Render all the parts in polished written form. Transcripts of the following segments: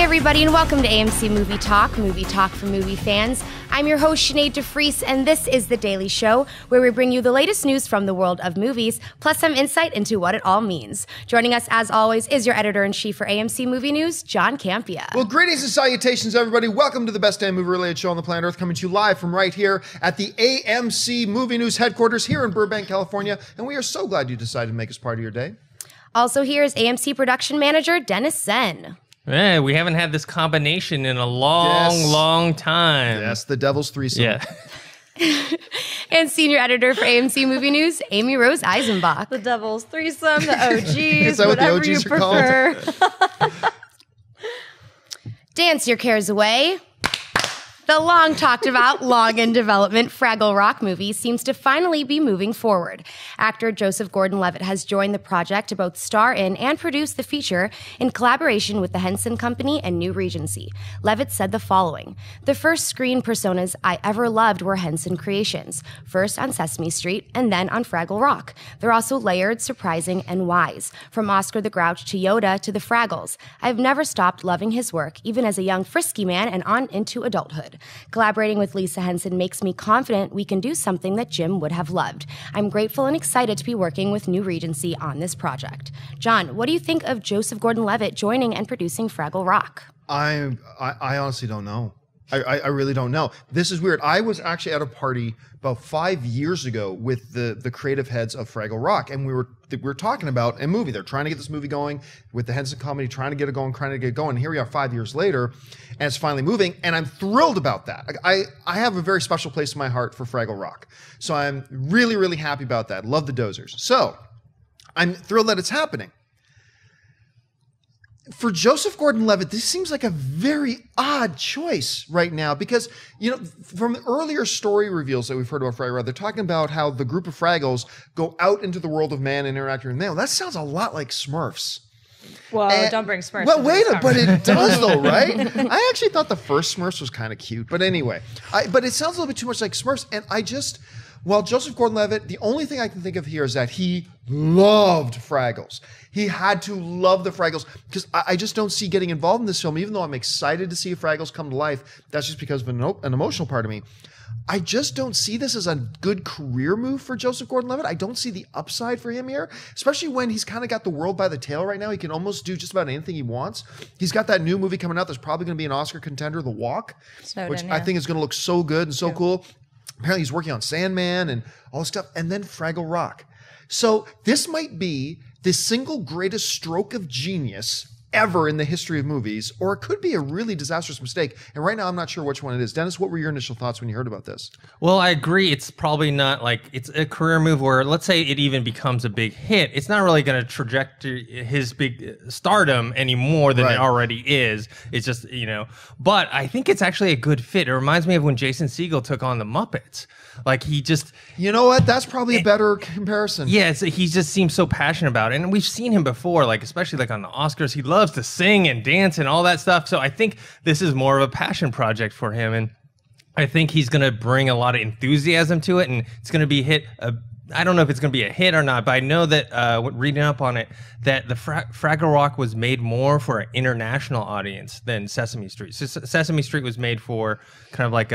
everybody, and welcome to AMC Movie Talk for movie fans. I'm your host, Sinead DeFries, and this is The Daily Show, where we bring you the latest news from the world of movies, plus some insight into what it all means. Joining us, as always, is your editor-in-chief for AMC Movie News, John Campea. Well, greetings and salutations, everybody. Welcome to the best damn movie-related show on the planet Earth, coming to you live from right here at the AMC Movie News headquarters here in Burbank, California, and we are so glad you decided to make us part of your day. Also here is AMC production manager, Dennis Sen. Yeah, we haven't had this combination in a long time. Yes, the Devil's Threesome. Yeah. And senior editor for AMC Movie News, Amy Rose Eisenbach. The Devil's Threesome, the OGs, Is that what the whatever OGs you are prefer. Dance your cares away. The long talked about, long in development Fraggle Rock movie seems to finally be moving forward. Actor Joseph Gordon-Levitt has joined the project to both star in and produce the feature in collaboration with the Henson Company and New Regency. Levitt said the following: "The first screen personas I ever loved were Henson creations, first on Sesame Street and then on Fraggle Rock. They're also layered, surprising, and wise. From Oscar the Grouch to Yoda to the Fraggles. I've never stopped loving his work, even as a young frisky man and on into adulthood. Collaborating with Lisa Henson makes me confident we can do something that Jim would have loved. I'm grateful and excited to be working with New Regency on this project." John, what do you think of Joseph Gordon-Levitt joining and producing Fraggle Rock? I honestly don't know. I really don't know. This is weird. I was actually at a party about 5 years ago with the creative heads of Fraggle Rock, and we were talking about a movie. They're trying to get this movie going with the Henson Company, trying to get it going. And here we are 5 years later, and it's finally moving, and I'm thrilled about that. I have a very special place in my heart for Fraggle Rock, so I'm really, really happy about that. Love the Dozers. So I'm thrilled that it's happening. For Joseph Gordon-Levitt, this seems like a very odd choice right now because, you know, from the earlier story reveals that we've heard about Fraggle, they're talking about how the group of Fraggles go out into the world of man and interact with man. That sounds a lot like Smurfs. Well, don't bring Smurfs. Well, but it does though, right? I actually thought the first Smurfs was kind of cute, but anyway, but it sounds a little bit too much like Smurfs, and while Joseph Gordon-Levitt, the only thing I can think of here is that he loved Fraggles. He had to love the Fraggles because I just don't see getting involved in this film, even though I'm excited to see Fraggles come to life. That's just because of an emotional part of me. I just don't see this as a good career move for Joseph Gordon-Levitt. I don't see the upside for him here, especially when he's kind of got the world by the tail right now. He can almost do just about anything he wants. He's got that new movie coming out that's probably going to be an Oscar contender, The Walk, which I think is going to look so good and so cool. Apparently he's working on Sandman and all this stuff, and then Fraggle Rock. So this might be the single greatest stroke of genius ever in the history of movies, or it could be a really disastrous mistake. And right now, I'm not sure which one it is. Dennis, what were your initial thoughts when you heard about this? Well, I agree. It's probably not like it's a career move where, let's say it even becomes a big hit. It's not really going to trajectory his big stardom any more than it already is. It's just, you know, but I think it's actually a good fit. It reminds me of when Jason Segel took on the Muppets. Like he just, you know what? That's probably a better comparison. Yeah, he just seems so passionate about it, and we've seen him before. Like especially like on the Oscars, he loves to sing and dance and all that stuff. So I think this is more of a passion project for him, and I think he's going to bring a lot of enthusiasm to it, and it's going to be hit. I don't know if it's going to be a hit or not, but I know that reading up on it, that the Fraggle Rock was made more for an international audience than Sesame Street. So Sesame Street was made for kind of like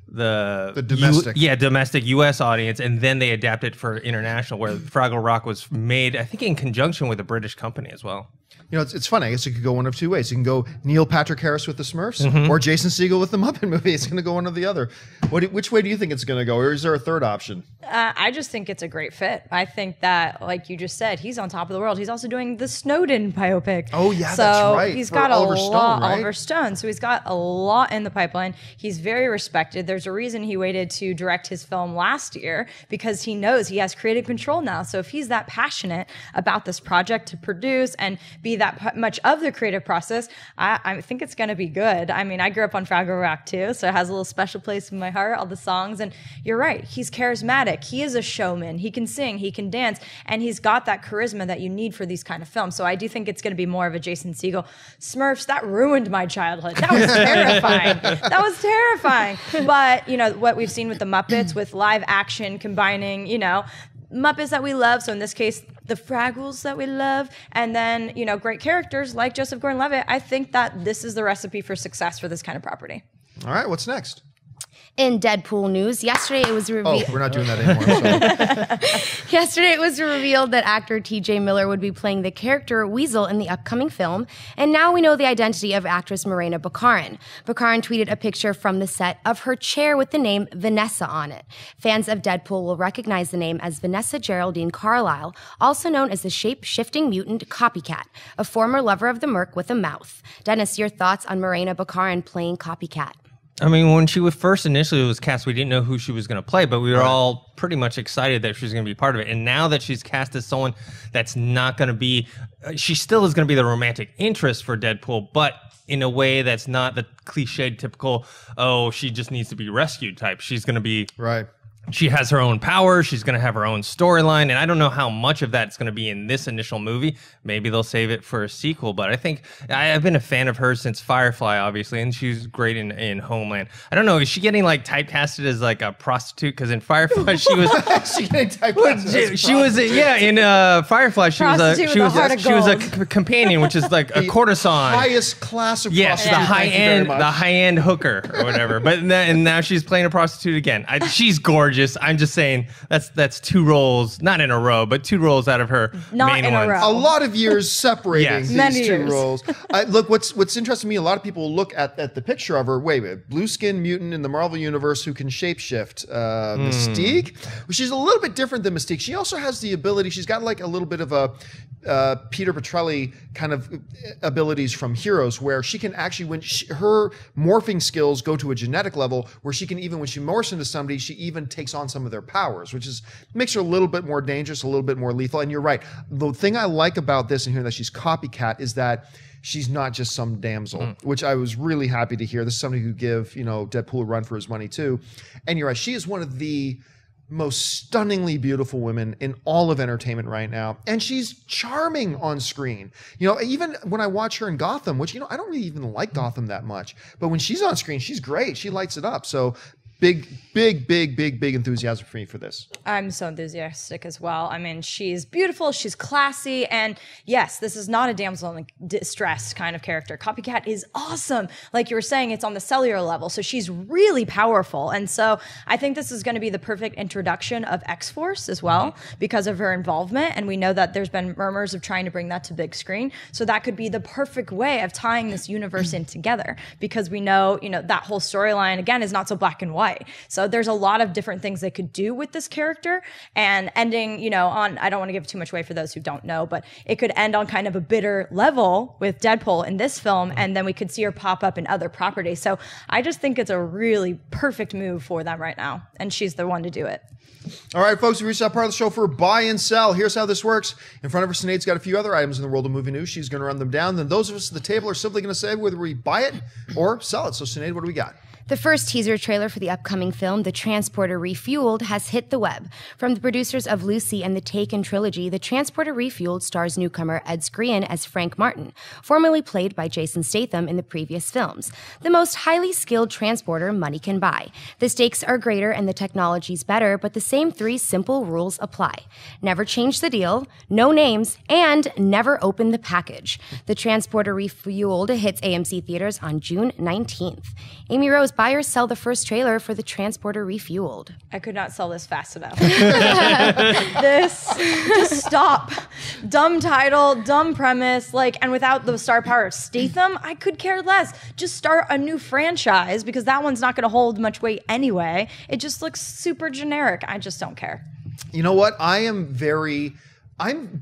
the domestic domestic U.S. audience, and then they adapted for international, where Fraggle Rock was made, I think, in conjunction with a British company as well. You know, it's funny. I guess it could go one of two ways. You can go Neil Patrick Harris with the Smurfs, or Jason Segel with the Muppet movie. It's going to go one or the other. Which way do you think it's going to go, or is there a third option? I just think it's a great fit. I think that, like you just said, he's on top of the world. He's also doing the Snowden biopic. Oh yeah, that's right. He's for got Oliver a Stone, lot. right? Oliver Stone. So he's got a lot in the pipeline. He's very respected. There's a reason he waited to direct his film last year, because he knows he has creative control now. So if he's that passionate about this project to produce and be that much of the creative process, I think it's going to be good. I mean, I grew up on Fraggle Rock too, so it has a little special place in my heart, all the songs. And you're right, he's charismatic. He is a showman. He can sing, he can dance, and he's got that charisma that you need for these kind of films. So I do think it's going to be more of a Jason Segel. Smurfs, that ruined my childhood. That was terrifying. That was terrifying. But, you know, what we've seen with the Muppets, with live action combining, you know, Muppets that we love. So in this case, the Fraggles that we love, and then, you know, great characters like Joseph Gordon-Levitt, I think that this is the recipe for success for this kind of property. All right, what's next? In Deadpool news, yesterday it was revealed. Oh, we're not doing that anymore. So. Yesterday it was revealed that actor T.J. Miller would be playing the character Weasel in the upcoming film, and now we know the identity of actress Morena Baccarin. Baccarin tweeted a picture from the set of her chair with the name Vanessa on it. Fans of Deadpool will recognize the name as Vanessa Geraldine Carlisle, also known as the shape-shifting mutant Copycat, a former lover of the Merc with a mouth. Dennis, your thoughts on Morena Baccarin playing Copycat? I mean, when she was first initially was cast, we didn't know who she was going to play, but we were all pretty much excited that she was going to be part of it. And now that she's cast as someone that's not going to be, she still is going to be the romantic interest for Deadpool, but in a way that's not the cliched, typical, oh, she just needs to be rescued type. She's going to be Right. She has her own power. She's going to have her own storyline. And I don't know how much of that's going to be in this initial movie. Maybe they'll save it for a sequel. But I think I've been a fan of hers since Firefly, obviously. And she's great in Homeland. I don't know. Is she getting like typecasted as like a prostitute? Because in Firefly, she was... she getting typecasted as she was, in Firefly, she was a companion, which is like a courtesan. Highest class of prostitute. Yes, the high-end hooker or whatever. But and now she's playing a prostitute again. She's gorgeous. I'm just saying that's two roles, not in a row, but two roles out of her main in a ones. row. A lot of years separating these Many two years. roles. Look, what's interesting to me, a lot of people look at the picture of her. Wait, blue skin mutant in the Marvel universe who can shapeshift. Mystique. She's a little bit different than Mystique. She also has the ability. She's got like a little bit of a Peter Petrelli kind of abilities from Heroes, where she can actually, her morphing skills go to a genetic level where she can, even when she morphs into somebody, she even takes on some of their powers, which makes her a little bit more dangerous, a little bit more lethal. And you're right. The thing I like about this and hearing that she's Copycat is that she's not just some damsel, which I was really happy to hear. This is somebody who give, Deadpool a run for his money too. And you're right. She is one of the most stunningly beautiful women in all of entertainment right now. And she's charming on screen. Even when I watch her in Gotham, which, I don't really even like Gotham that much, but when she's on screen, she's great. She lights it up. So big enthusiasm for me for this. I'm so enthusiastic as well. I mean, she's beautiful, she's classy, and yes, this is not a damsel in distress kind of character. Copycat is awesome. Like you were saying, it's on the cellular level, so she's really powerful. And so I think this is going to be the perfect introduction of X-Force as well because of her involvement. And we know that there's been murmurs of trying to bring that to big screen. So that could be the perfect way of tying this universe in together because we know, that whole storyline, again, is not so black and white. So there's a lot of different things they could do with this character and ending, on, I don't want to give too much away for those who don't know, but it could end on kind of a bitter level with Deadpool in this film, and then we could see her pop up in other properties. So I just think it's a really perfect move for them right now, and she's the one to do it. All right, folks, we reached that part of the show for buy and sell. Here's how this works. In front of her, Sinead's got a few other items in the world of movie news. She's going to run them down. Then those of us at the table are simply going to say whether we buy it or sell it. So, Sinead, what do we got? The first teaser trailer for the upcoming film, The Transporter Refueled, has hit the web. From the producers of Lucy and the Taken trilogy, The Transporter Refueled stars newcomer Ed Skrein as Frank Martin, formerly played by Jason Statham in the previous films. The most highly skilled transporter money can buy. The stakes are greater and the technology's better, but the same three simple rules apply. Never change the deal, no names, and never open the package. The Transporter Refueled hits AMC theaters on June 19th. Amy Rose, buy or sell the first trailer for The Transporter Refueled? I could not sell this fast enough. Just stop. Dumb title, dumb premise, and without the star power of Statham, I could care less. Just start a new franchise because that one's not going to hold much weight anyway. It just looks super generic. I just don't care. You know what? I'm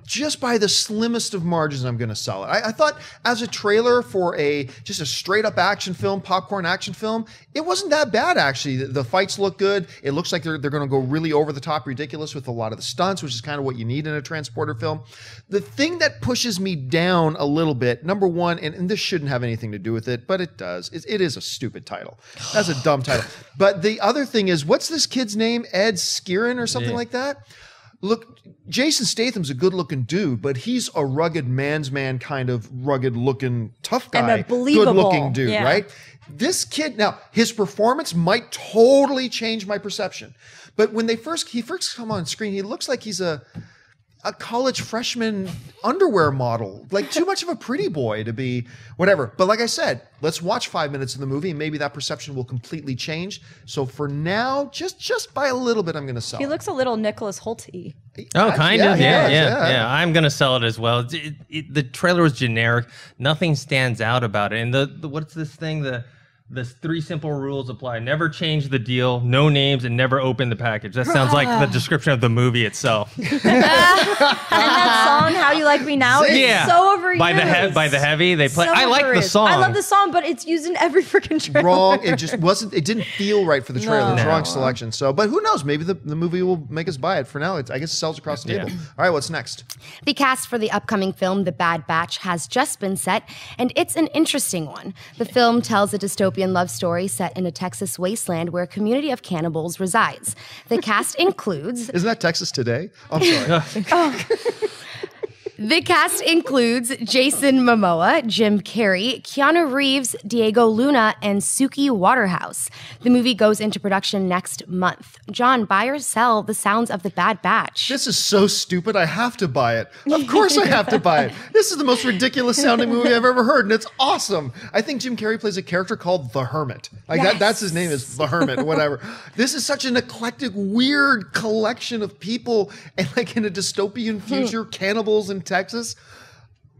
just by the slimmest of margins I'm going to sell it. I thought as a trailer for just a straight up action film, popcorn action film, it wasn't that bad actually. The fights look good. It looks like they're going to go really over the top ridiculous with a lot of the stunts, which is kind of what you need in a transporter film. The thing that pushes me down a little bit, number one, and this shouldn't have anything to do with it, but it does. It is a stupid title. That's a dumb title. But the other thing is, what's this kid's name? Ed Skrein or something like that? Look, Jason Statham's a good-looking dude, but he's a rugged man's man kind of rugged-looking tough guy, and a believable, good-looking dude, right? This kid, now, his performance might totally change my perception. But when he first come on screen, he looks like he's a college freshman underwear model, like too much of a pretty boy to be whatever. But like I said, let's watch 5 minutes of the movie and maybe that perception will completely change. So for now, just by a little bit, I'm going to sell He it. looks a little Nicholas Holt-y. Oh, kind of. yeah, Yeah. I'm gonna sell it as well. The trailer was generic. Nothing stands out about it. And the what's this thing? The 3 simple rules apply. Never change the deal, no names, and never open the package. That sounds like the description of the movie itself. And that song, "How You Like Me Now," is so overused. By the Heavy, they play. So I like the overused. song. I love the song, but it's used in every freaking trailer. Wrong. It just wasn't. It didn't feel right for the trailer. It was No. wrong selection. So, but who knows? Maybe the movie will make us buy it. For now, I guess it sells across the table. All right, what's next? The cast for the upcoming film, The Bad Batch, has just been set, and it's an interesting one. The film tells a dystopian love story set in a Texas wasteland where a community of cannibals resides. The cast includes... Isn't that Texas Today? Oh, I'm sorry. The cast includes Jason Momoa, Jim Carrey, Keanu Reeves, Diego Luna, and Suki Waterhouse. The movie goes into production next month. John, buy or sell The Sounds of the Bad Batch? This is so stupid. I have to buy it. Of course I have to buy it. This is the most ridiculous sounding movie I've ever heard, and it's awesome. I think Jim Carrey plays a character called The Hermit. Like that's his name is The Hermit, whatever. This is such an eclectic, weird collection of people, and like in a dystopian future, cannibals in Texas.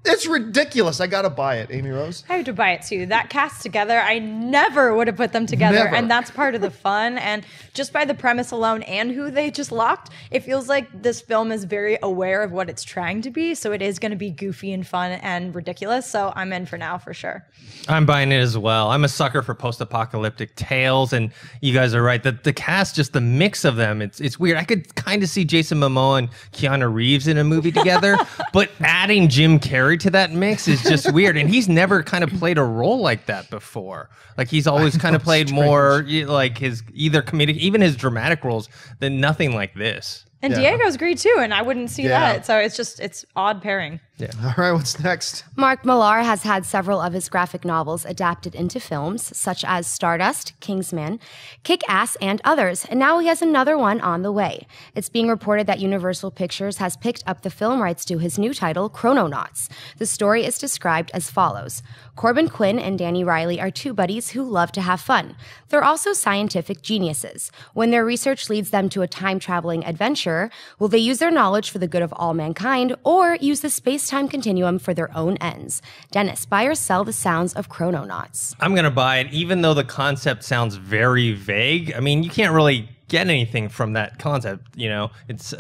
It's ridiculous. I gotta buy it, Amy Rose. I have to buy it too. That cast together, I never would have put them together. Never. And that's part of the fun. And just by the premise alone and who they just locked, it feels like this film is very aware of what it's trying to be. So it is going to be goofy and fun and ridiculous. So I'm in for now for sure. I'm buying it as well. I'm a sucker for post-apocalyptic tales, and you guys are right. The cast, just the mix of them, it's weird. I could kind of see Jason Momoa and Keanu Reeves in a movie together, but adding Jim Carrey to that mix is just weird. And he's never kind of played a role like that before. Like he's always kind of played more like his either comedic, even his dramatic roles, than nothing like this. And Diego's great too, and I wouldn't see Yeah. that. So it's odd pairing. All right, what's next? Mark Millar has had several of his graphic novels adapted into films, such as Stardust, Kingsman, Kick-Ass, and others, and now he has another one on the way. It's being reported that Universal Pictures has picked up the film rights to his new title, Chrononauts. The story is described as follows. Corbin Quinn and Danny Riley are 2 buddies who love to have fun. They're also scientific geniuses. When their research leads them to a time-traveling adventure, will they use their knowledge for the good of all mankind, or use the space-time continuum for their own ends? Dennis, buy or sell The Sounds of Chrononauts? I'm gonna buy it, even though the concept sounds very vague. I mean, you can't really get anything from that concept. You know, it's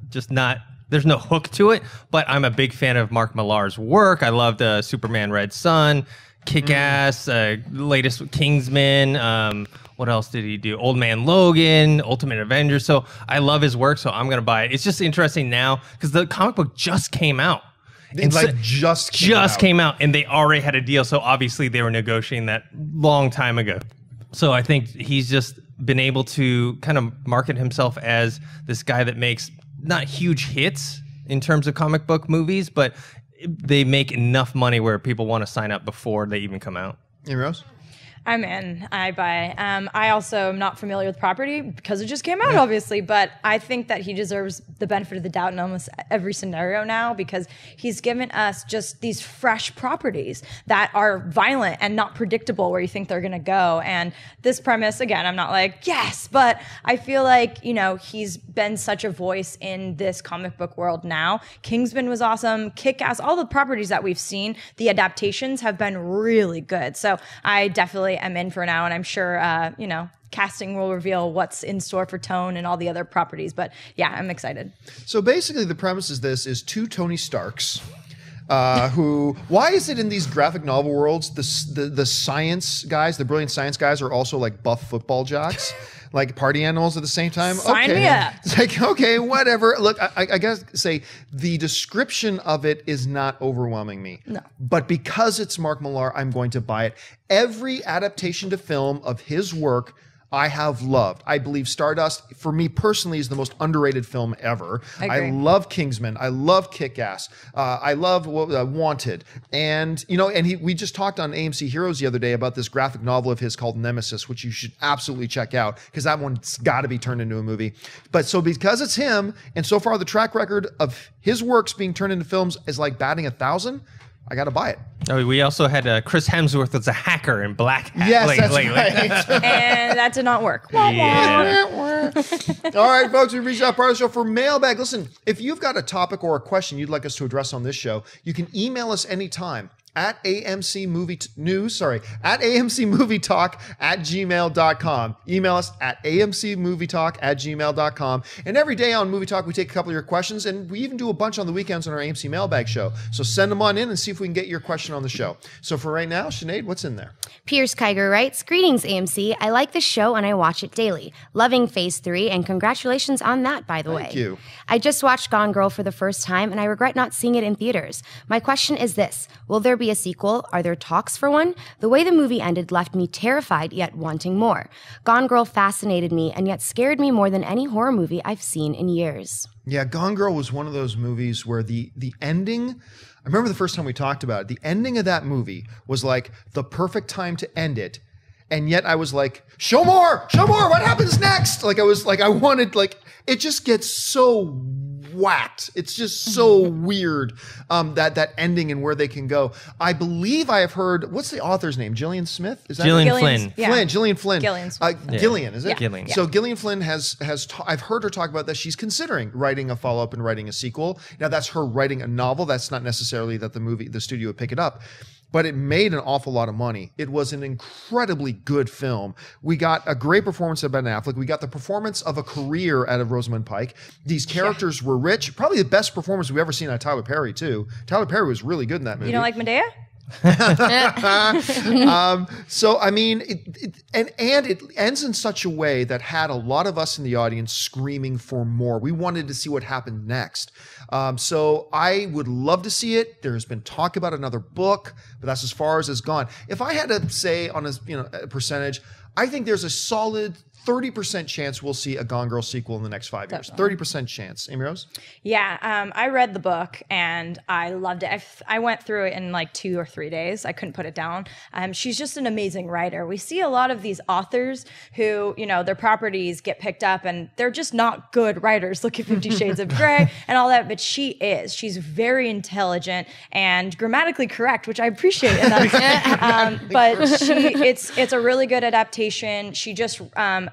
just not. There's no hook to it. But I'm a big fan of Mark Millar's work. I loved Superman: Red Sun, Kick-Ass, latest Kingsman. What else did he do? Old Man Logan, Ultimate Avenger. So I love his work. So I'm gonna buy it. It's just interesting now because the comic book just came out. It's like just came out, and they already had a deal. So obviously they were negotiating that long time ago. So I think he's just been able to kind of market himself as this guy that makes not huge hits in terms of comic book movies, but they make enough money where people want to sign up before they even come out. Amy Rose? I'm in. I buy. I also am not familiar with property because it just came out, obviously, but I think that he deserves the benefit of the doubt in almost every scenario now because he's given us just these fresh properties that are violent and not predictable where you think they're going to go. And this premise, again, I'm not like, yes, but I feel like, you know, he's been such a voice in this comic book world now. Kingsman was awesome. Kick-Ass, all the properties that we've seen, the adaptations have been really good. So I definitely am in for now, and I'm sure, you know, casting will reveal what's in store for Tone and all the other properties. But yeah, I'm excited. So basically, the premise is this: is 2 Tony Starks. Who? Why is it in these graphic novel worlds the science guys, the brilliant science guys, are also like buff football jocks, like party animals at the same time? Sign me up. It's like, okay, whatever. Look, I gotta say the description of it is not overwhelming me. No. But because it's Mark Millar, I'm going to buy it. Every adaptation to film of his work, I have loved. I believe Stardust, for me personally, is the most underrated film ever. I love Kingsman. I love Kick-Ass. I love Wanted. And, we just talked on AMC Heroes the other day about this graphic novel of his called Nemesis, which you should absolutely check out because that one's got to be turned into a movie. But so because it's him, and so far the track record of his works being turned into films is like batting 1,000, I got to buy it. Oh, we also had Chris Hemsworth as a hacker in Black Hat. Yes, that's right. And that did not work. Yeah. All right, folks, we've reached that part of the show for Mailbag. Listen, if you've got a topic or a question you'd like us to address on this show, you can email us anytime at AMC Movie Talk at gmail.com. Email us at AMC Movie Talk at gmail.com. And every day on Movie Talk, we take a couple of your questions, and we even do a bunch on the weekends on our AMC Mailbag show. So send them on in and see if we can get your question on the show. So for right now, Sinead, what's in there? Pierce Kiger writes, "Greetings, AMC. I like the show and I watch it daily. Loving Phase 3, and congratulations on that, by the way. Thank you. I just watched Gone Girl for the first time, and I regret not seeing it in theaters. My question is this: will there be a sequel? Are there talks for one? The way the movie ended left me terrified, yet wanting more. Gone Girl fascinated me, and yet scared me more than any horror movie I've seen in years." Yeah, Gone Girl was one of those movies where the ending, I remember the first time we talked about it, the ending of that movie was like the perfect time to end it. And yet I was like, show more, what happens next? Like I wanted, it just gets so whacked. It's just so weird, that ending and where they can go. I believe I have heard, what's the author's name? Gillian Smith? Is that Gillian her? Flynn. Yeah. Gillian Flynn. Gillian, is it? Yeah. Gillian. So Gillian Flynn I've heard her talk about that. She's considering writing a follow-up and writing a sequel. Now that's her writing a novel. That's not necessarily that the studio would pick it up. But it made an awful lot of money. It was an incredibly good film. We got a great performance of Ben Affleck. We got the performance of a career out of Rosamund Pike. These characters were rich. Probably the best performance we've ever seen out of Tyler Perry, too. Tyler Perry was really good in that movie. You don't like Medea? So I mean, it ends in such a way that had a lot of us in the audience screaming for more. We wanted to see what happened next. So I would love to see it. There's been talk about another book, but that's as far as it's gone. If I had to say on a percentage, I think there's a solid 30% chance we'll see a Gone Girl sequel in the next 5 years. Definitely. 30% chance. Amy Rose? Yeah, I read the book and I loved it. I went through it in like 2 or 3 days. I couldn't put it down. She's just an amazing writer. We see a lot of these authors who, their properties get picked up and they're just not good writers. Look at 50 Shades of Grey and all that, but she is. She's very intelligent and grammatically correct, which I appreciate. But it's a really good adaptation. She just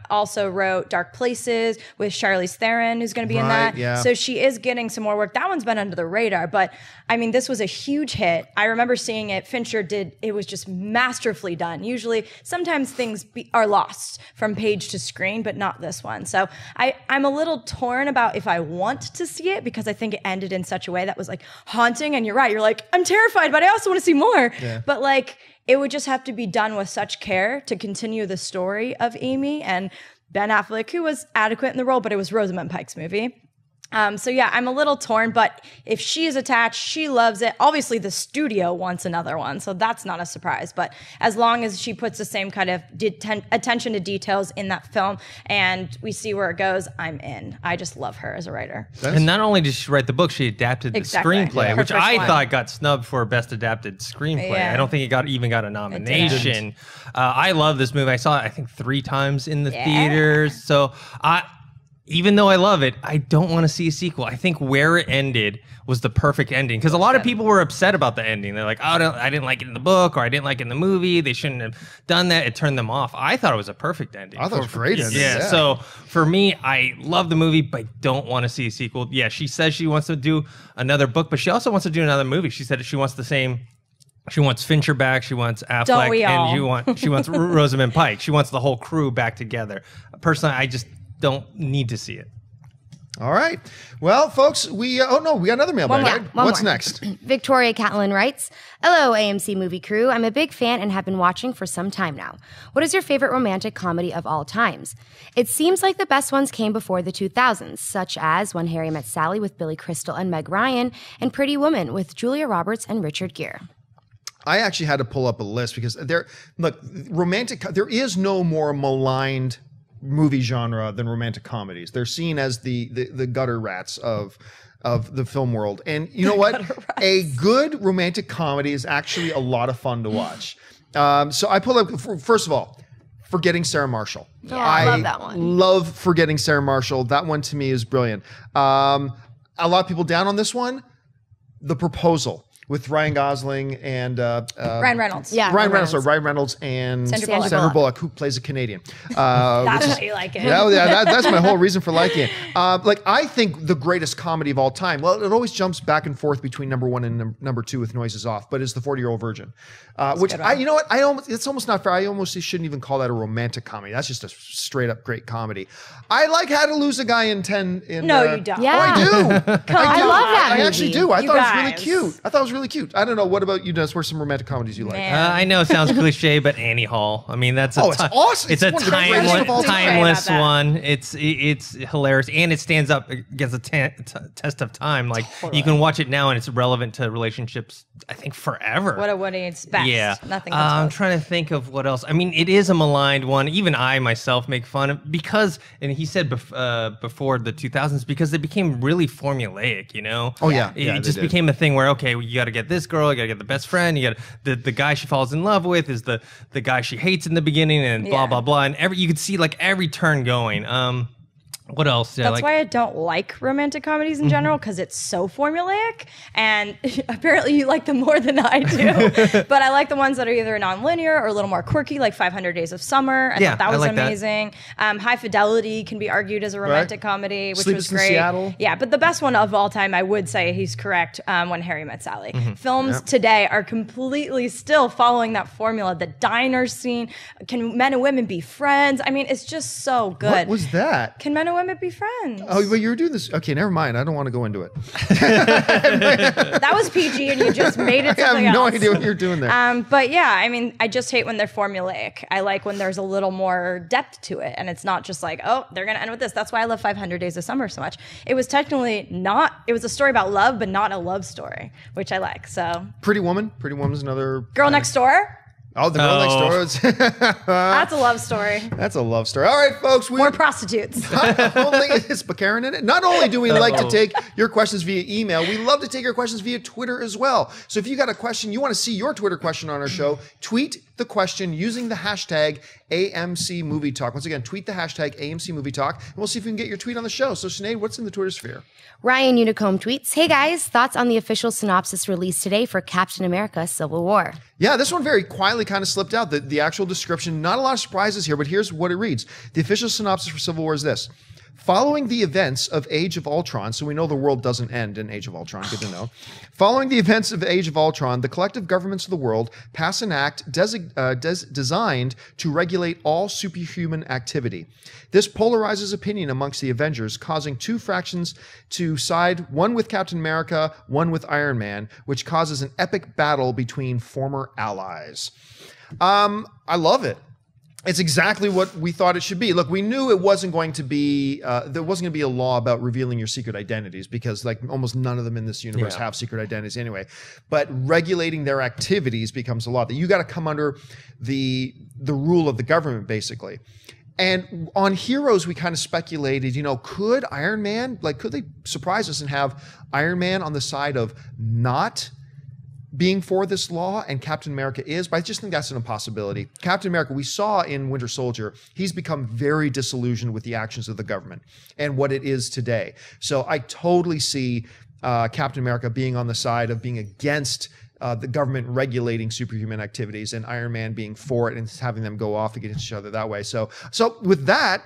also wrote Dark Places with Charlize Theron, who's going to be in that. Yeah. So she is getting some more work. That one's been under the radar, but I mean, this was a huge hit. I remember seeing it. Fincher it was just masterfully done. Usually, sometimes things are lost from page to screen, but not this one. So I'm a little torn about if I want to see it because I think it ended in such a way that was like haunting. And you're right. You're like, I'm terrified, but I also want to see more. Yeah. But it would just have to be done with such care to continue the story of Amy and Ben Affleck, who was adequate in the role, but it was Rosamund Pike's movie. So yeah, I'm a little torn, but if she is attached, she loves it. Obviously, the studio wants another one, so that's not a surprise. But as long as she puts the same kind of attention to details in that film and we see where it goes, I'm in. I just love her as a writer. And not only did she write the book, she adapted the screenplay, which I thought got snubbed for Best Adapted Screenplay. Yeah. I don't think it even got a nomination. I love this movie. I saw it, I think, 3 times in the theaters. So even though I love it, I don't want to see a sequel. I think where it ended was the perfect ending because a lot of people were upset about the ending. They're like, oh, I didn't like it in the book or I didn't like it in the movie. They shouldn't have done that. It turned them off. I thought it was a perfect ending. I thought it was great ending. Yeah. So for me, I love the movie, but don't want to see a sequel. Yeah, she says she wants to do another book, but she also wants to do another movie. She said she wants the same. She wants Fincher back. She wants Affleck, and she wants Rosamund Pike. She wants the whole crew back together. Personally, I just don't need to see it. All right. Well, folks, we got another mailbag. Right? What's next? Victoria Catlin writes, "Hello, AMC movie crew. I'm a big fan and have been watching for some time now. What is your favorite romantic comedy of all times? It seems like the best ones came before the 2000s, such as When Harry Met Sally with Billy Crystal and Meg Ryan, and Pretty Woman with Julia Roberts and Richard Gere." I actually had to pull up a list because there is no more maligned movie genre than romantic comedies. They're seen as the gutter rats of the film world. And you know what? A good romantic comedy is actually a lot of fun to watch. So I pulled up, first of all, Forgetting Sarah Marshall. Oh, I love that one. Love Forgetting Sarah Marshall. That one to me is brilliant. A lot of people down on this one. The Proposal with Ryan Gosling and Ryan Reynolds. Yeah, Ryan Reynolds and Sandra Bullock, who plays a Canadian. That's why you like it. That's my whole reason for liking it. I think the greatest comedy of all time. Well, it always jumps back and forth between number one and number two with Noises Off, but it's The 40-Year-Old Virgin, which you know what? It's almost not fair. I almost shouldn't even call that a romantic comedy. That's just a straight up great comedy. I like How to Lose a Guy in 10. No, you don't. Yeah. Oh, I do. I love that I movie. actually do. I You thought it was really guys. cute. I thought it was really cute. I don't know. What about you, Dennis? Where's some romantic comedies you like? Man. I know it sounds cliche, but Annie Hall. I mean, that's It's awesome. It's a one of the greatest of all time. timeless Right about one. It's hilarious, and it stands up against the test of time. Like you can watch it now, and it's relevant to relationships. I think forever. What a Woody, it's best. Yeah, Nothing I'm comes close. trying to think of what else. I mean, it is a maligned one. Even I myself make fun of because, and he said before the 2000s because it became really formulaic. You know? Oh, yeah. It Yeah, they just did. became a thing where okay, you got to get this girl, you got to get the best friend, you got the guy she falls in love with is the guy she hates in the beginning, and blah Yeah. blah blah, and you could see like every turn going. What else? Yeah, That's why I don't like romantic comedies in general, because it's so formulaic, and apparently you like them more than I do. But I like the ones that are either non-linear or a little more quirky, like 500 Days of Summer. I thought that was like that. amazing. High Fidelity can be argued as a romantic comedy, which Sleepless was in great. Seattle. Yeah, but the best one of all time, I would say he's correct, When Harry Met Sally. Films today are completely still following that formula. The diner scene, can men and women be friends? I mean, it's just so good. What was that? Can men and women be friends? Oh, but you were doing this. Okay, never mind. I don't want to go into it. That was PG, and you just made it I have something no else. idea what you're doing there. But yeah, I mean, I just hate when they're formulaic. I like when there's a little more depth to it, and it's not just like, oh, they're gonna end with this. That's why I love 500 Days of Summer so much. It was technically not. It was a story about love, but not a love story, which I like. So, Pretty Woman. Pretty Woman's another. Girl Next Door. Oh, the girl next door. is- That's a love story. That's a love story. All right, folks. More prostitutes. Not only is Baccarin in it, not only do we like to take your questions via email, we love to take your questions via Twitter as well. So if you got a question, you want to see your Twitter question on our show, tweet the question using the hashtag AMC Movie Talk. Once again, tweet the hashtag AMC Movie Talk, and we'll see if we can get your tweet on the show. So Sinead, what's in the Twitter sphere? Ryan Unicomb tweets, "Hey guys, thoughts on the official synopsis released today for Captain America: Civil War?" Yeah, this one very quietly kind of slipped out. The actual description, not a lot of surprises here, but here's what it reads. The official synopsis for Civil War is this. Following the events of Age of Ultron, so we know the world doesn't end in Age of Ultron, good to know. Following the events of Age of Ultron, the collective governments of the world pass an act designed to regulate all superhuman activity. This polarizes opinion amongst the Avengers, causing two factions to side, one with Captain America, one with Iron Man, which causes an epic battle between former allies. I love it. It's exactly what we thought it should be. Look, we knew it wasn't going to be, there wasn't going to be a law about revealing your secret identities because like almost none of them in this universe have secret identities anyway. But regulating their activities becomes a law that you got to come under the rule of the government basically. And on Heroes, we kind of speculated, could Iron Man, could they surprise us and have Iron Man on the side of not being for this law, and Captain America is, but I just think that's an impossibility. Captain America, we saw in Winter Soldier, he's become very disillusioned with the actions of the government and what it is today. So I totally see Captain America being on the side of being against the government regulating superhuman activities and Iron Man being for it and having them go off against each other that way. So with that,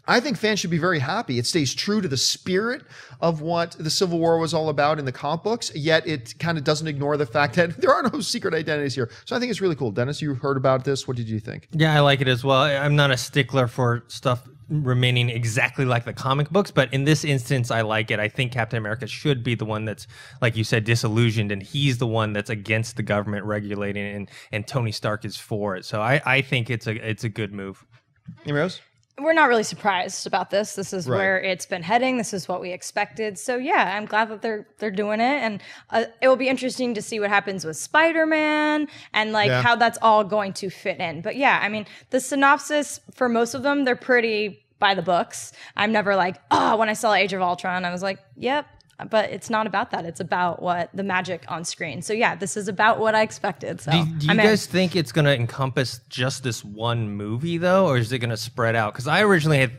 I think fans should be very happy. It stays true to the spirit of what the Civil War was all about in the comic books, yet it kind of doesn't ignore the fact that there are no secret identities here. So I think it's really cool. Dennis, you heard about this. What did you think? Yeah, I like it as well. I'm not a stickler for stuff remaining exactly like the comic books, but in this instance, I like it. I think Captain America should be the one that's, like you said, disillusioned, and he's the one that's against the government regulating it, and Tony Stark is for it. So I think it's a good move. Rose? We're not really surprised about this. This is where it's been heading. This is what we expected. So yeah, I'm glad that they're doing it, and it will be interesting to see what happens with Spider-Man and like how that's all going to fit in. But yeah, I mean, the synopsis for most of them, they're pretty by the books. I'm never like, oh, when I saw Age of Ultron, I was like, yep. But it's not about that. It's about what the magic on screen. So yeah, this is about what I expected. So do you guys think it's going to encompass just this one movie though, or is it going to spread out? Because I originally had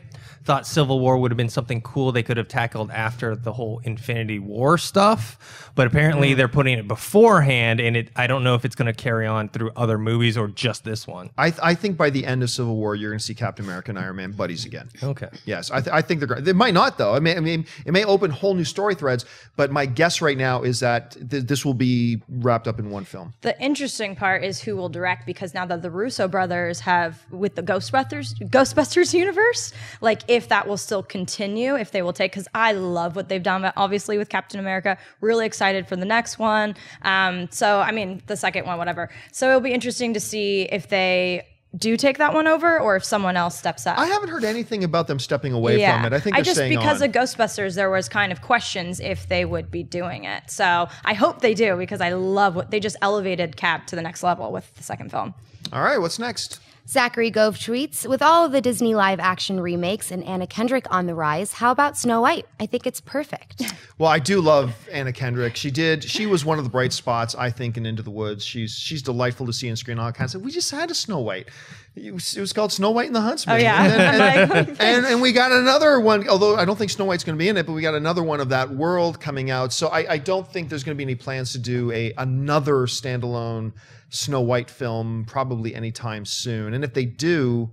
thought Civil War would have been something cool they could have tackled after the whole Infinity War stuff, but apparently they're putting it beforehand, and I don't know if it's going to carry on through other movies or just this one. I think by the end of Civil War, you're going to see Captain America and Iron Man buddies again. Okay. Yes, I think they're going. They might not though. I mean, it may open whole new story threads, but my guess right now is that this will be wrapped up in one film. The interesting part is who will direct, because now that the Russo brothers have with the Ghostbusters universe, like if that will still continue, if they will take, because I love what they've done, obviously, with Captain America. Really excited for the next one. So, I mean, the second one, whatever. So it'll be interesting to see if they do take that one over or if someone else steps up. I haven't heard anything about them stepping away from it. I think they're staying on. Because of Ghostbusters, there was kind of questions if they would be doing it. So I hope they do, because I love what they just elevated Cap to the next level with the second film. All right, what's next? Zachary Gove tweets, with all of the Disney live-action remakes and Anna Kendrick on the rise, how about Snow White? I think it's perfect. Well, I do love Anna Kendrick. She was one of the bright spots, I think, in Into the Woods. She's delightful to see on screen. All kinds of. We just had a Snow White. It was called Snow White and the Huntsman. Oh yeah, and we got another one. Although I don't think Snow White's going to be in it, but we got another one of that world coming out. So I don't think there's going to be any plans to do another standalone Snow White film probably anytime soon. And if they do,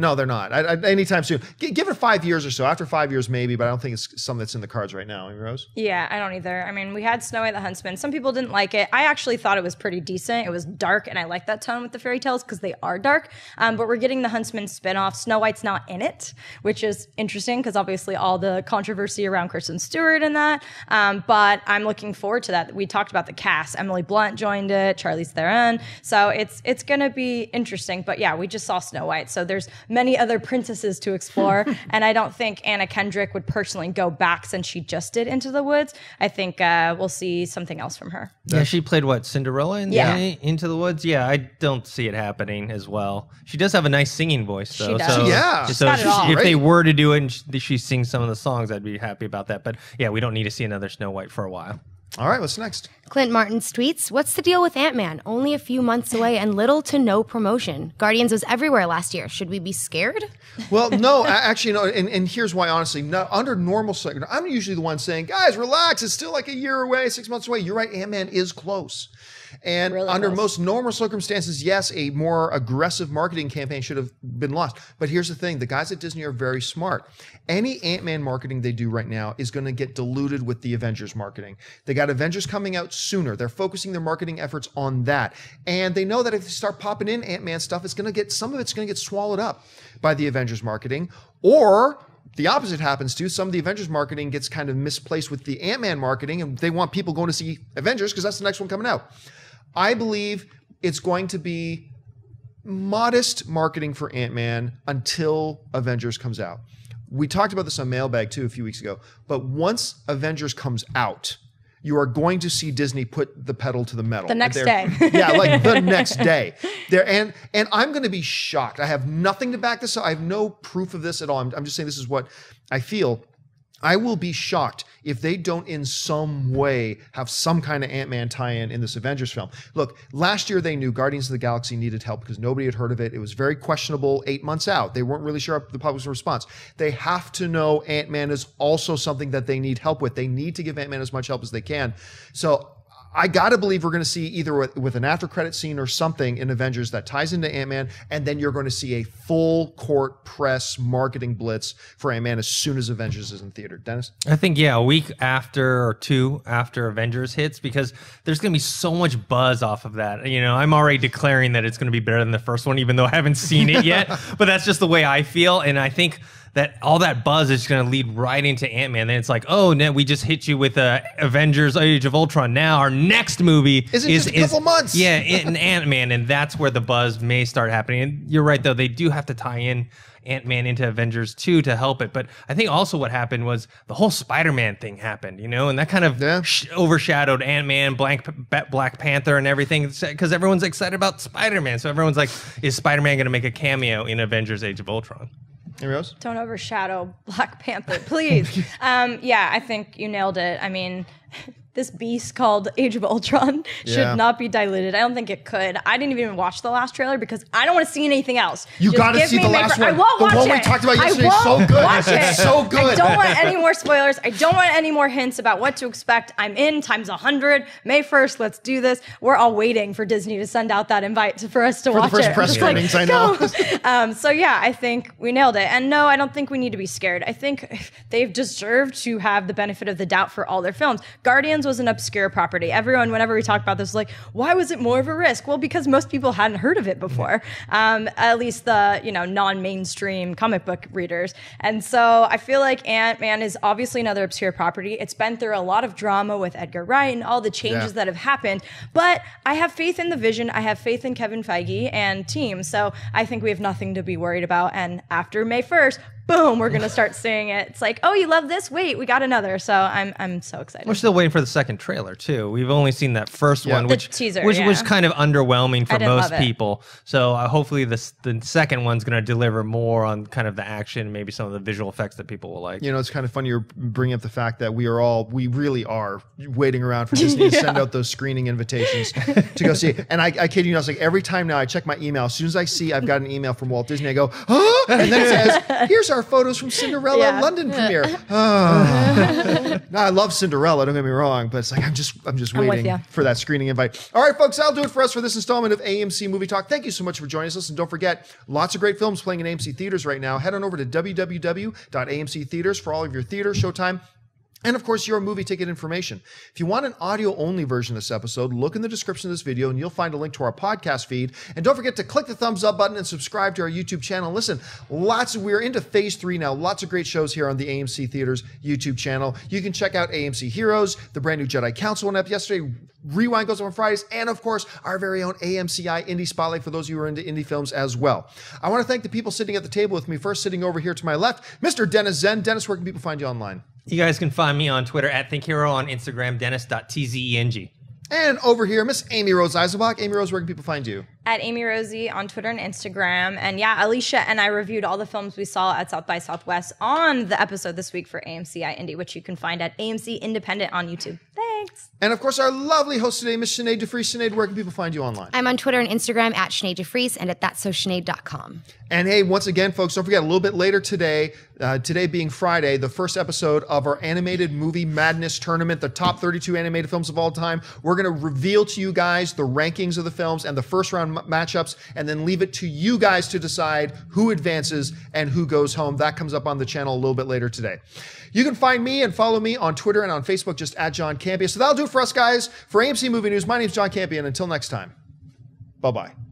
no, they're not. Anytime soon. Give it 5 years or so. After 5 years, maybe, but I don't think it's something that's in the cards right now. Rose? Yeah, I don't either. I mean, we had Snow White the Huntsman. Some people didn't like it. I actually thought it was pretty decent. It was dark, and I like that tone with the fairy tales because they are dark. But we're getting the Huntsman spinoff. Snow White's not in it, which is interesting because obviously all the controversy around Kristen Stewart and that. But I'm looking forward to that. We talked about the cast. Emily Blunt joined it. Charlize Theron. So it's going to be interesting. But yeah, we just saw Snow White. So there's many other princesses to explore. And I don't think Anna Kendrick would personally go back since she just did Into the Woods. I think we'll see something else from her. Yeah, she played what, Cinderella in Into the Woods? Yeah, I don't see it happening as well. She does have a nice singing voice, though. She does. So, yeah. So if they were to do it and she sings some of the songs, I'd be happy about that. But yeah, we don't need to see another Snow White for a while. All right, what's next? Clint Martins tweets, what's the deal with Ant-Man? Only a few months away and little to no promotion. Guardians was everywhere last year. Should we be scared? Well, no, actually, no. And here's why, honestly. Under normal circumstances, I'm usually the one saying, guys, relax. It's still like a year away, 6 months away. You're right. Ant-Man is close. And really under most normal circumstances, yes, a more aggressive marketing campaign should have been launched. But here's the thing. The guys at Disney are very smart. Any Ant-Man marketing they do right now is going to get diluted with the Avengers marketing. They got Avengers coming out sooner. They're focusing their marketing efforts on that. And they know that if they start popping in Ant-Man stuff, some of it's going to get swallowed up by the Avengers marketing. Or the opposite happens too. Some of the Avengers marketing gets kind of misplaced with the Ant-Man marketing, and they want people going to see Avengers because that's the next one coming out. I believe it's going to be modest marketing for Ant-Man until Avengers comes out. We talked about this on Mailbag too a few weeks ago, but once Avengers comes out, you are going to see Disney put the pedal to the metal. The next day. Yeah, like the next day. And I'm going to be shocked. I have nothing to back this up. I have no proof of this at all. I'm just saying this is what I feel. I will be shocked if they don't in some way have some kind of Ant-Man tie-in in this Avengers film. Look, last year they knew Guardians of the Galaxy needed help because nobody had heard of it. It was very questionable 8 months out. They weren't really sure of the public's response. They have to know Ant-Man is also something that they need help with. They need to give Ant-Man as much help as they can. So I got to believe we're going to see either with an after credit scene or something in Avengers that ties into Ant-Man, and then you're going to see a full court press marketing blitz for Ant-Man as soon as Avengers is in theater. Dennis? I think, yeah, a week after or two after Avengers hits, because there's going to be so much buzz off of that. You know, I'm already declaring that it's going to be better than the first one, even though I haven't seen it yet, but that's just the way I feel. And I think that all that buzz is going to lead right into Ant-Man. Then it's like, oh, no, we just hit you with Avengers: Age of Ultron. Now our next movie is just a couple months. Yeah, in Ant-Man, and that's where the buzz may start happening. And you're right, though, they do have to tie in Ant-Man into Avengers 2 to help it. But I think also what happened was the whole Spider-Man thing happened, you know, and that kind of overshadowed Ant-Man, Black Panther and everything, because everyone's excited about Spider-Man. So everyone's like, is Spider-Man going to make a cameo in Avengers: Age of Ultron? Hey, Rose? Don't overshadow Black Panther, please. Yeah, I think you nailed it. I mean, this beast called Age of Ultron should not be diluted. I don't think it could. I didn't even watch the last trailer because I don't want to see anything else. You got to see the last one. I won't watch it. The one we talked about yesterday is so good. It's so good. I don't want any more spoilers. I don't want any more hints about what to expect. I'm in times 100. May 1st, let's do this. We're all waiting for Disney to send out that invite for us to watch it. For the first press screenings, I know. So yeah, I think we nailed it. And no, I don't think we need to be scared. I think they've deserved to have the benefit of the doubt for all their films. Guardians was an obscure property. Everyone, whenever we talk about this, is like, why was it more of a risk? Well, because most people hadn't heard of it before, at least the non-mainstream comic book readers. And so I feel like Ant-Man is obviously another obscure property. It's been through a lot of drama with Edgar Wright and all the changes that have happened. But I have faith in the vision. I have faith in Kevin Feige and team. So I think we have nothing to be worried about. And after May 1st, boom, we're going to start seeing it. It's like, oh, you love this? Wait, we got another. So I'm so excited. We're still waiting for the second trailer, too. We've only seen that first one, which teaser, which was kind of underwhelming for most love it. people. So hopefully the second one's going to deliver more on kind of the action, maybe some of the visual effects that people will like. You know, it's kind of funny you're bringing up the fact that we really are waiting around for Disney to send out those screening invitations to go see. And I kid you not, it's like every time now I check my email, as soon as I see I've got an email from Walt Disney, I go, huh? And then it says, here's our photos from Cinderella London premiere. No, I love Cinderella, don't get me wrong, but it's like I'm just waiting for that screening invite. All right, folks, that'll do it for us for this installment of AMC Movie Talk. Thank you so much for joining us. Listen, don't forget, lots of great films playing in AMC theaters right now. Head on over to www.amc theaters for all of your theater, showtime, and of course, your movie ticket information. If you want an audio-only version of this episode, look in the description of this video and you'll find a link to our podcast feed. And don't forget to click the thumbs up button and subscribe to our YouTube channel. Listen, we're into phase 3 now. Lots of great shows here on the AMC Theaters YouTube channel. You can check out AMC Heroes, the brand new Jedi Council went up yesterday. Rewind goes up on Fridays, and of course, our very own AMCI Indie Spotlight for those of you who are into indie films as well. I want to thank the people sitting at the table with me. First, sitting over here to my left, Mr. Dennis Zen. Dennis, where can people find you online? You guys can find me on Twitter at ThinkHero, on Instagram, dennis.tzeng. And over here, Miss Amy Rose Eisenbach. Amy Rose, where can people find you? At Amy Rosie on Twitter and Instagram. And yeah, Alicia and I reviewed all the films we saw at South by Southwest on the episode this week for AMCI Indie, which you can find at AMC Independent on YouTube. Thanks. And of course, our lovely host today, Miss Sinead DeFries. Sinead, where can people find you online? I'm on Twitter and Instagram at Sinead DeFries and at thatsosinead.com. And hey, once again, folks, don't forget, a little bit later today, today being Friday, the first episode of our Animated Movie Madness Tournament, the top 32 animated films of all time. We're going to reveal to you guys the rankings of the films and the first round matchups, and then leave it to you guys to decide who advances and who goes home. That comes up on the channel a little bit later today. You can find me and follow me on Twitter and on Facebook, just at John Campea. So that'll do it for us, guys. For AMC Movie News, my name's John Campea, and until next time, bye-bye.